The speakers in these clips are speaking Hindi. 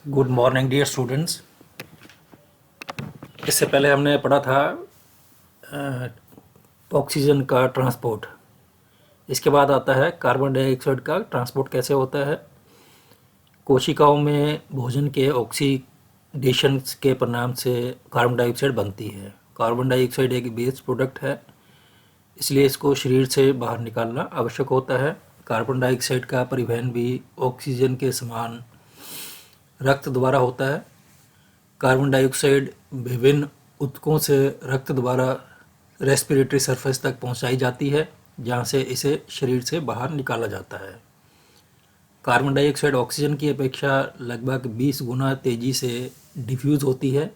Good morning dear students. इससे पहले हमने पढ़ा था ऑक्सीजन का ट्रांसपोर्ट। इसके बाद आता है कार्बन डाइऑक्साइड का ट्रांसपोर्ट कैसे होता है। कोशिकाओं में भोजन के ऑक्सीडेशन के परिणाम से कार्बन डाइऑक्साइड बनती है। कार्बन डाइऑक्साइड एक बेस प्रोडक्ट है, इसलिए इसको शरीर से बाहर निकालना आवश्यक होता है। कार्बन डाइऑक्साइड का परिवहन भी ऑक्सीजन के समान रक्त द्वारा होता है। कार्बन डाइऑक्साइड विभिन्न ऊतकों से रक्त द्वारा रेस्पिरेटरी सरफेस तक पहुंचाई जाती है, जहां से इसे शरीर से बाहर निकाला जाता है। कार्बन डाइऑक्साइड ऑक्सीजन की अपेक्षा लगभग 20 गुना तेज़ी से डिफ्यूज़ होती है।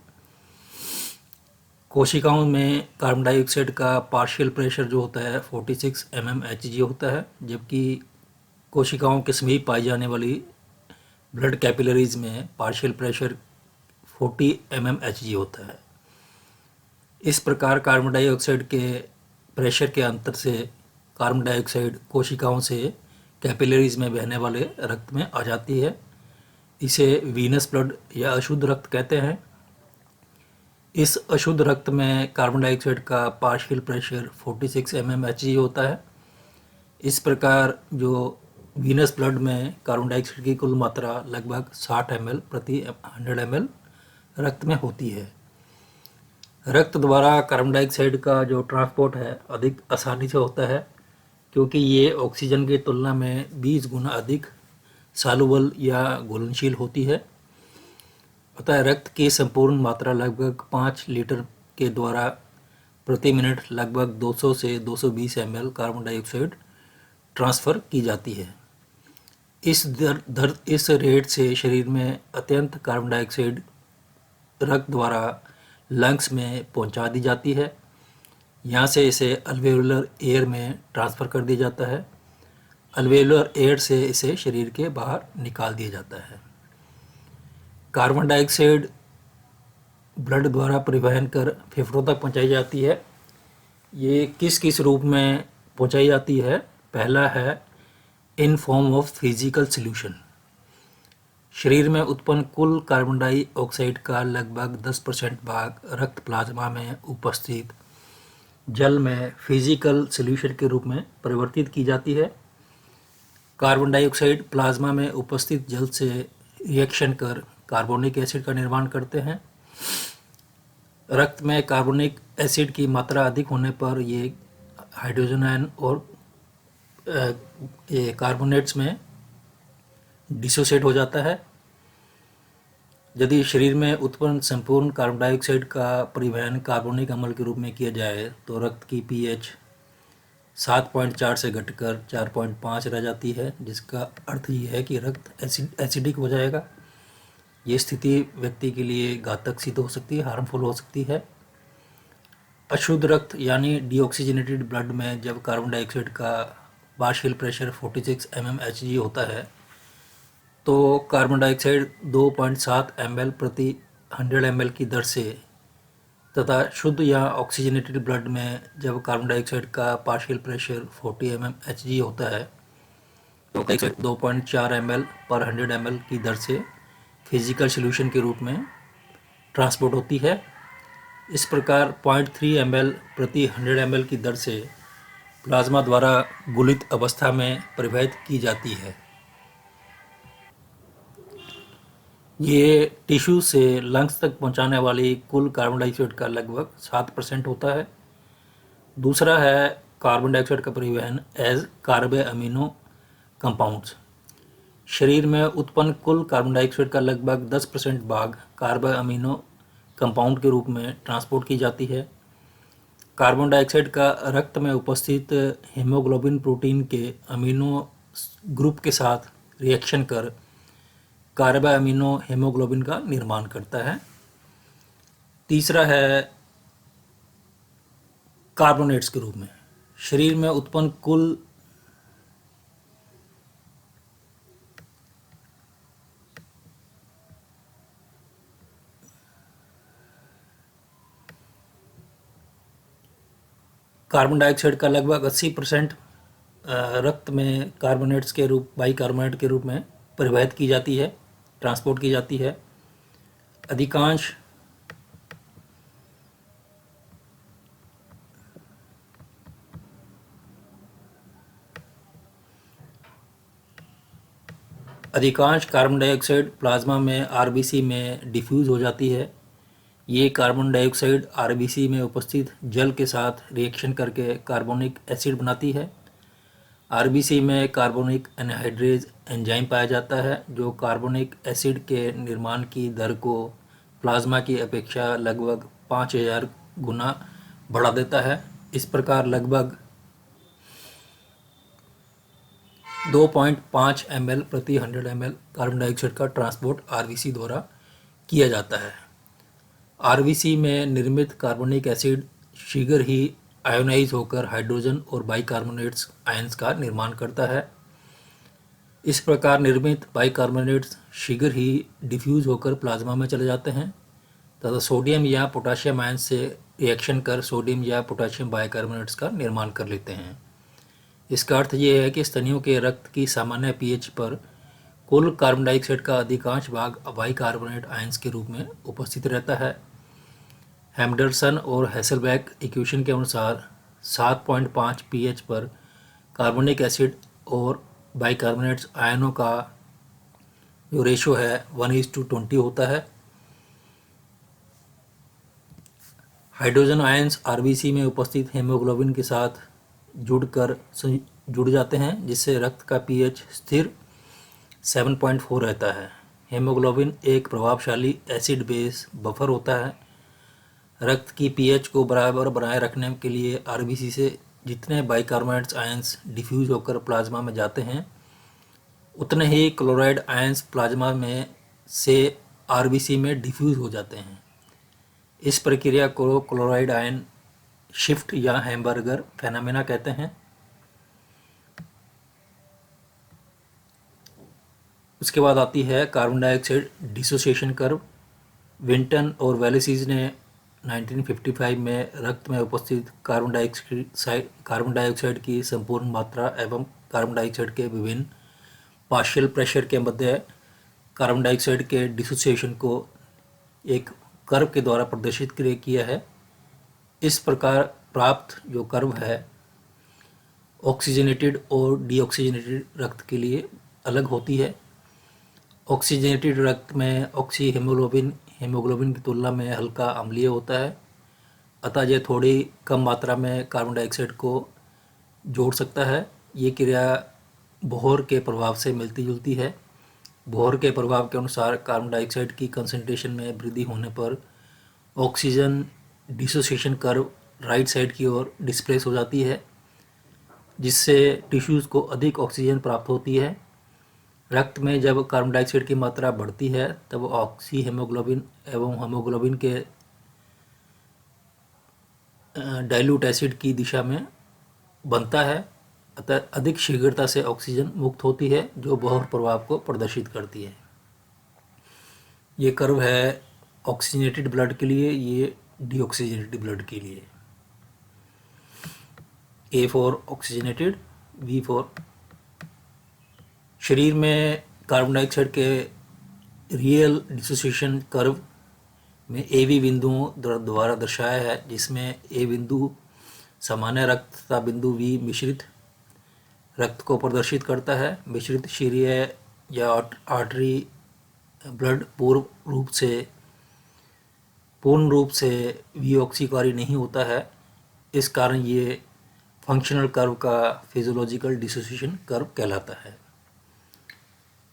कोशिकाओं में कार्बन डाइऑक्साइड का पार्शियल प्रेशर जो होता है 46 mmHg होता है, जबकि कोशिकाओं के समीप पाई जाने वाली ब्लड कैपिलरीज में पार्शियल प्रेशर 40 mmHg होता है। इस प्रकार कार्बन डाइऑक्साइड के प्रेशर के अंतर से कार्बन डाइऑक्साइड कोशिकाओं से कैपिलरीज में बहने वाले रक्त में आ जाती है। इसे वीनस ब्लड या अशुद्ध रक्त कहते हैं। इस अशुद्ध रक्त में कार्बन डाइऑक्साइड का पार्शियल प्रेशर 46 mmHg होता है। इस प्रकार जो वीनस ब्लड में कार्बन डाइऑक्साइड की कुल मात्रा लगभग 60 ml प्रति 100 ml रक्त में होती है। रक्त द्वारा कार्बन डाइऑक्साइड का जो ट्रांसपोर्ट है अधिक आसानी से होता है, क्योंकि ये ऑक्सीजन की तुलना में 20 गुना अधिक सालुबल या घुलनशील होती है। अतः रक्त की संपूर्ण मात्रा लगभग 5 लीटर के द्वारा प्रति मिनट लगभग 200 से 220 ml कार्बन डाइऑक्साइड ट्रांसफ़र की जाती है। इस रेट से शरीर में अत्यंत कार्बन डाइऑक्साइड रक्त द्वारा लंग्स में पहुंचा दी जाती है। यहाँ से इसे अल्वेओलर एयर में ट्रांसफ़र कर दिया जाता है। अल्वेओलर एयर से इसे शरीर के बाहर निकाल दिया जाता है। कार्बन डाइऑक्साइड ब्लड द्वारा परिवहन कर फेफड़ों तक पहुंचाई जाती है। ये किस किस रूप में पहुंचाई जाती है? पहला है in form of physical solution. शरीर में उत्पन्न कुल कार्बन डाइऑक्साइड का लगभग 10% भाग रक्त प्लाज्मा में उपस्थित जल में फिजिकल सॉल्यूशन के रूप में परिवर्तित की जाती है। कार्बन डाइऑक्साइड प्लाज्मा में उपस्थित जल से रिएक्शन कर कार्बोनिक एसिड का निर्माण करते हैं। रक्त में कार्बोनिक एसिड की मात्रा अधिक होने पर ये हाइड्रोजन आयन और ये कार्बोनेट्स में डिसोसिएट हो जाता है। यदि शरीर में उत्पन्न संपूर्ण कार्बन डाइऑक्साइड का परिवहन कार्बोनिक अम्ल के रूप में किया जाए तो रक्त की पीएच 7.4 से घटकर 4.5 रह जाती है, जिसका अर्थ ये है कि रक्त एसिडिक हो जाएगा। ये स्थिति व्यक्ति के लिए घातक सिद्ध हो सकती है, हार्मफुल हो सकती है। अशुद्ध रक्त यानी डीऑक्सीजनेटेड ब्लड में जब कार्बन डाइऑक्साइड का पार्शियल प्रेशर 46 mmHg होता है तो कार्बन डाइऑक्साइड 2.7 ml प्रति 100 ml की दर से तथा शुद्ध या ऑक्सीजनेटेड ब्लड में जब कार्बन डाइऑक्साइड का पार्शियल प्रेशर 40 mmHg होता है तो 2.4 ml पर 100 ml की दर से फिजिकल सॉल्यूशन के रूप में ट्रांसपोर्ट होती है। इस प्रकार 0.3 ml प्रति 100 ml की दर से प्लाज्मा द्वारा गुलित अवस्था में परिवहित की जाती है। ये टिश्यू से लंग्स तक पहुंचाने वाली कुल कार्बन डाइऑक्साइड का लगभग 7% होता है। दूसरा है कार्बन डाइऑक्साइड का परिवहन एज कार्बे अमीनो कंपाउंड्स। शरीर में उत्पन्न कुल कार्बन डाइऑक्साइड का लगभग 10% भाग कार्बे अमीनो कंपाउंड के रूप में ट्रांसपोर्ट की जाती है। कार्बन डाइऑक्साइड का रक्त में उपस्थित हीमोग्लोबिन प्रोटीन के अमीनो ग्रुप के साथ रिएक्शन कर कार्बा अमीनो हीमोग्लोबिन का निर्माण करता है। तीसरा है कार्बोनेट्स के रूप में। शरीर में उत्पन्न कुल कार्बन डाइऑक्साइड का लगभग 80% रक्त में कार्बोनेट्स के रूप बाइकार्बोनेट के रूप में परिवहित की जाती है। ट्रांसपोर्ट की जाती है। अधिकांश कार्बन डाइऑक्साइड प्लाज्मा में आरबीसी में डिफ्यूज़ हो जाती है। ये कार्बन डाइऑक्साइड आरबीसी में उपस्थित जल के साथ रिएक्शन करके कार्बोनिक एसिड बनाती है। आरबीसी में कार्बोनिक एनहाइड्रेज एंजाइम पाया जाता है जो कार्बोनिक एसिड के निर्माण की दर को प्लाज्मा की अपेक्षा लगभग 5000 गुना बढ़ा देता है। इस प्रकार लगभग 2.5 ml प्रति 100 ml कार्बन डाइऑक्साइड का ट्रांसपोर्ट आरबीसी द्वारा किया जाता है। आरबीसी में निर्मित कार्बोनिक एसिड शीघ्र ही आयोनाइज होकर हाइड्रोजन और बाइकार्बोनेट्स आयंस का निर्माण करता है। इस प्रकार निर्मित बाइकार्बोनेट्स शीघ्र ही डिफ्यूज होकर प्लाज्मा में चले जाते हैं तथा सोडियम या पोटाशियम आयंस से रिएक्शन कर सोडियम या पोटाशियम बाइकार्बोनेट्स का निर्माण कर लेते हैं। इसका अर्थ ये है कि स्तनियों के रक्त की सामान्य पीएच पर कुल कार्बन डाइऑक्साइड का अधिकांश भाग बाइकार्बोनेट आयंस के रूप में उपस्थित रहता है। हेंडरसन और हैसेलबैक इक्वेशन के अनुसार 7.5 पीएच पर कार्बोनिक एसिड और बाइकार्बोनेट्स आयनों का जो रेशो है 1:20 होता है। हाइड्रोजन आयंस आरबीसी में उपस्थित हेमोग्लोबिन के साथ जुड़ जाते हैं जिससे रक्त का पीएच स्थिर 7.4 रहता है। हेमोग्लोबिन एक प्रभावशाली एसिड बेस बफर होता है। रक्त की पीएच को बराबर बनाए रखने के लिए आरबीसी से जितने बाइकार्बोनेट्स आयंस डिफ्यूज होकर प्लाज्मा में जाते हैं उतने ही क्लोराइड आयंस प्लाज्मा में से आरबीसी में डिफ्यूज हो जाते हैं। इस प्रक्रिया को क्लोराइड आयन शिफ्ट या हैम्बर्गर फेनोमेना कहते हैं। उसके बाद आती है carbon dioxide dissociation curve. Vinton और वेलेसीज ने 1955 में रक्त में उपस्थित कार्बन डाइऑक्साइड की संपूर्ण मात्रा एवं कार्बन डाइऑक्साइड के विभिन्न पार्शियल प्रेशर के मध्य कार्बन डाइऑक्साइड के डिसोसिएशन को एक कर्व के द्वारा प्रदर्शित किया है। इस प्रकार प्राप्त जो कर्व है ऑक्सीजनेटेड और डीऑक्सीजनेटेड रक्त के लिए अलग होती है। ऑक्सीजनेटेड रक्त में ऑक्सी हीमोग्लोबिन की तुलना में हल्का अम्लीय होता है, अतः यह थोड़ी कम मात्रा में कार्बन डाइऑक्साइड को जोड़ सकता है। ये क्रिया बोहर के प्रभाव से मिलती जुलती है। बोहर के प्रभाव के अनुसार कार्बन डाइऑक्साइड की कंसंट्रेशन में वृद्धि होने पर oxygen dissociation curve right side की ओर डिस्प्लेस हो जाती है जिससे टिश्यूज़ को अधिक ऑक्सीजन प्राप्त होती है। रक्त में जब कार्बन डाइऑक्साइड की मात्रा बढ़ती है तब ऑक्सी हीमोग्लोबिन एवं हीमोग्लोबिन के डाइल्यूट एसिड की दिशा में बनता है, अतः अधिक शीघ्रता से ऑक्सीजन मुक्त होती है जो बोहर प्रभाव को प्रदर्शित करती है। ये कर्व है ऑक्सीजनेटेड ब्लड के लिए, ये डीऑक्सीजनेटेड ब्लड के लिए। A for oxygenated, V for. शरीर में कार्बन डाइऑक्साइड के रियल डिसोसिएशन कर्व में ए बी बिंदुओं द्वारा दर्शाया है, जिसमें ए बिंदु सामान्य रक्त तथा बिंदु वी मिश्रित रक्त को प्रदर्शित करता है। मिश्रित शिरीय या आर्टरी ब्लड पूर्ण रूप से वीऑक्सीकारी नहीं होता है। इस कारण ये फंक्शनल कर्व का फिजियोलॉजिकल डिसोसिएशन कर्व कहलाता है।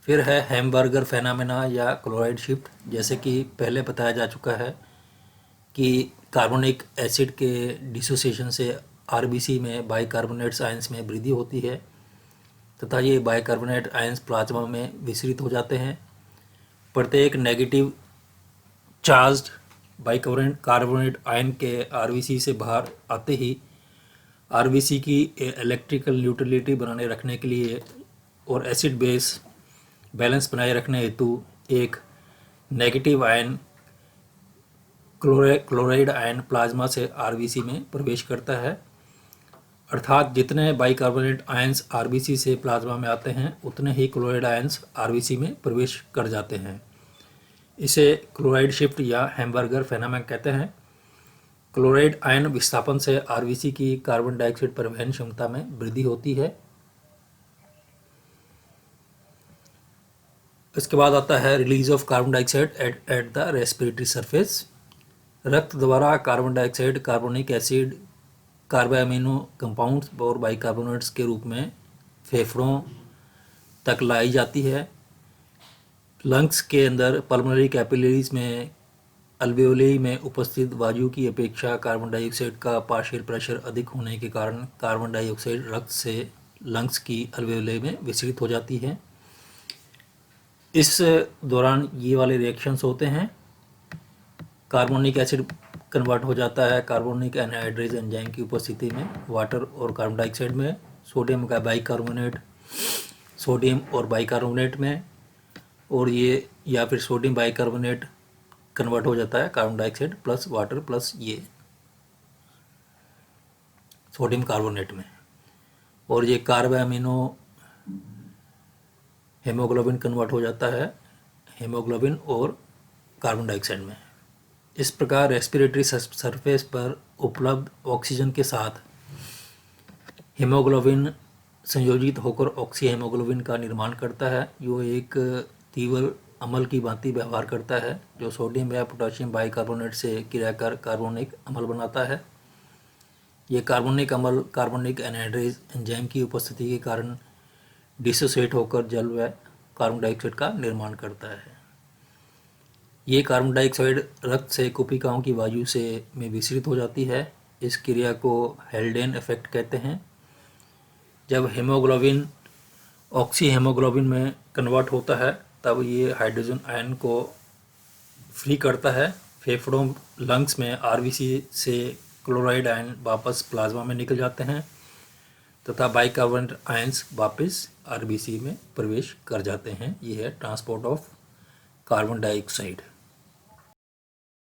फिर है हैम्बर्गर फेनोमेना या क्लोराइड शिफ्ट। जैसे कि पहले बताया जा चुका है कि कार्बोनिक एसिड के डिसोसिएशन से आरबीसी में बाइकार्बोनेट्स आयंस में वृद्धि होती है तथा ये बाइकार्बोनेट आयंस प्लाज्मा में विसरित हो जाते हैं। प्रत्येक नेगेटिव चार्ज्ड बाइकार्बोनेट आयन के आरबीसी से बाहर आते ही आरबीसी की इलेक्ट्रिकल न्यूट्रलिटी बनाए रखने के लिए और एसिड बेस बैलेंस बनाए रखने हेतु एक negative ion chloride ion plasma से आरबीसी में प्रवेश करता है। अर्थात जितने बाइकार्बोनेट आयंस आरबीसी से प्लाज्मा में आते हैं उतने ही क्लोराइड आयंस आरबीसी में प्रवेश कर जाते हैं। इसे क्लोराइड शिफ्ट या हैम्बर्गर फेनोमेनन कहते हैं। क्लोराइड आयन विस्थापन से आरबीसी की कार्बन डाइऑक्साइड परिवहन क्षमता में वृद्धि होती है। इसके बाद आता है release of carbon dioxide at the respiratory surface. रक्त द्वारा carbon dioxide, carbonic acid, carbamino compounds और बाइकार्बोनेट्स के रूप में फेफड़ों तक लाई जाती है। लंग्स के अंदर पल्मोनरी कैपिलरीज में अल्वेओली में उपस्थित वायु की अपेक्षा कार्बन डाइऑक्साइड का पार्शियल प्रेशर अधिक होने के कारण कार्बन डाइऑक्साइड रक्त से लंग्स की अल्वेओली में विसरित हो जाती है। इस दौरान ये वाले रिएक्शंस होते हैं। कार्बोनिक एसिड कन्वर्ट हो जाता है कार्बोनिक एनहाइड्रेज एंजाइम की उपस्थिति में वाटर और कार्बन डाइऑक्साइड में, सोडियम का बाइकार्बोनेट सोडियम और बाइकार्बोनेट में, और ये या फिर सोडियम बाइकार्बोनेट कन्वर्ट हो जाता है carbon dioxide plus water plus ये सोडियम कार्बोनेट में, और ये कार्बोअमीनो हेमोग्लोबिन कन्वर्ट हो जाता है हेमोग्लोबिन और कार्बन डाइऑक्साइड में। इस प्रकार रेस्पिरेटरी सरफेस पर उपलब्ध ऑक्सीजन के साथ हेमोग्लोबिन संयोजित होकर ऑक्सी हेमोग्लोबिन का निर्माण करता है, जो एक तीव्र अम्ल की भांति व्यवहार करता है, जो सोडियम या पोटेशियम बाइकार्बोनेट से क्रिया कर कार्बोनिक अम्ल बनाता है। ये कार्बोनिक अम्ल कार्बोनिक एनहाइड्रेज एंजाइम की उपस्थिति के कारण डिसोसिएट होकर जल व कार्बन डाइऑक्साइड का निर्माण करता है। ये कार्बन डाइऑक्साइड रक्त से कोशिकाओं की वायु से में विसरित हो जाती है। इस क्रिया को हेल्डेन इफेक्ट कहते हैं। जब हेमोग्लोबिन ऑक्सी हेमोग्लोबिन में कन्वर्ट होता है तब ये हाइड्रोजन आयन को फ्री करता है। फेफड़ों लंग्स में आरबीसी से क्लोराइड आयन वापस प्लाज्मा में निकल जाते हैं तथा बाइकार्बोनेट आयंस वापस आरबीसी में प्रवेश कर जाते हैं। ये है ट्रांसपोर्ट ऑफ कार्बन डाइऑक्साइड।